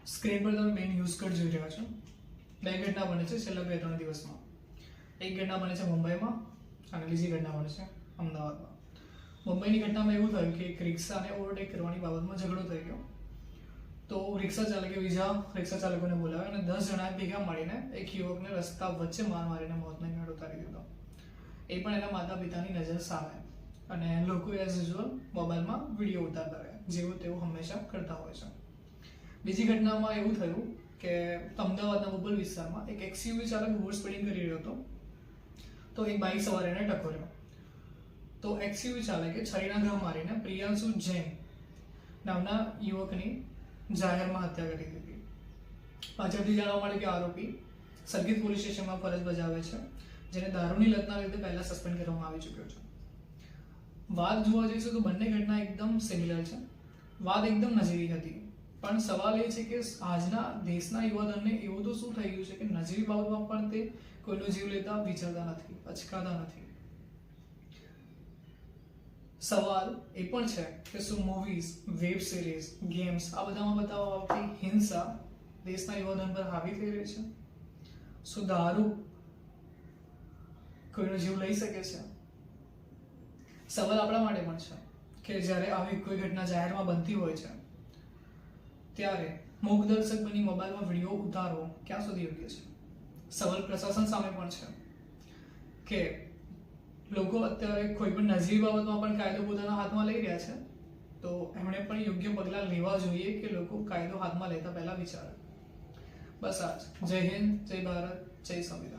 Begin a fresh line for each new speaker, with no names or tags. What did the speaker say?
Screen પર તમે બે ન્યૂઝ કટ જોઈ રહ્યા છો. બે ઘટના બને છે છેલ્લા 2-3 દિવસમાં. એક ઘટના બને છે મુંબઈમાં અને બીજી ઘટના બને છે અમદાવાદમાં. મુંબઈની ઘટનામાં એવું થયું કે એક રિક્ષાને ઓવરટેક કરવાની બાબતમાં ઝઘડો થઈ ગયો. તો રિક્ષા ચાલકે બીજા રિક્ષા ચાલકોને બોલાવ્યા અને 10 જણાએ ભેગા મળીને એક યુવકને રસ્તા વચ્ચે માર મારીને મોતને ઘાટ ઉતારી દીધો. એ પણ એના માતા પિતાની નજર સામે. અને લોકો એઝ યુઝ્યુઅલ મોબાઈલમાં વિડીયો ઉતારતા રહ્યા, જેવું તેઓ હંમેશા કરતા હોય છે. બીજી ઘટનામાં એવું થયું કે અમદાવાદના બોપલ વિસ્તારમાં એક એક્સયુવી ચાલક ઓવર સ્પીડિંગ કરી રહ્યો હતો. તો એક બાઇક સવાર એને ટકોર્યો. તો એક્સયુવી ચાલકે છરીના ઘા મારીને પ્રિયાંશુ જૈન નામના યુવકની જાહેરમાં હત્યા કરી દીધી. પાછળથી જાણવા મળે કે આરોપી સરગીત પોલીસ સ્ટેશનમાં ફરજ બજાવે છે, જેને દારૂની લતના લીધે પહેલા સસ્પેન્ડ કરવામાં આવી ચૂક્યો છે. વાત જોવા જઈશું તો બંને ઘટના એકદમ સિમિલર છે. વાત એકદમ નજીવી હતી, પણ સવાલ એ છે કે આજના દેશના યુવાધનને એવું તો શું થઈ ગયું છે કે નજીવી બાબતમાં પણ તે કોઈનો જીવ લેતા વિચારતા નથી, અચકાતા નથી. સવાલ એ પણ છે કે શું મૂવીઝ, વેબ સિરીઝ, ગેમ્સ આ બધામાં બતાવવામાં આવતી હિંસા દેશના યુવાધન પર હાવી થઈ રહી છે? શું દારૂ કોઈનો જીવ લઈ શકે છે? સવાલ આપણા માટે પણ છે કે જ્યારે આવી કોઈ ઘટના જાહેરમાં બનતી હોય છે ત્યારે મૂક દર્શક બની મોબાઈલમાં વિડીયો ઉતારવો ક્યાં સુધી યોગ્ય છે? સવાલ પ્રશાસન સામે પણ છે કે લોકો અત્યારે કોઈ પણ નજીવી બાબતમાં પણ કાયદો પોતાના હાથમાં લઈ રહ્યા છે, તો એમણે પણ યોગ્ય પગલાં લેવા જોઈએ કે લોકો કાયદો હાથમાં લેતા પહેલા વિચારે. બસ આ જ. જય હિન્દ, જય ભારત, જય સંવિધાન.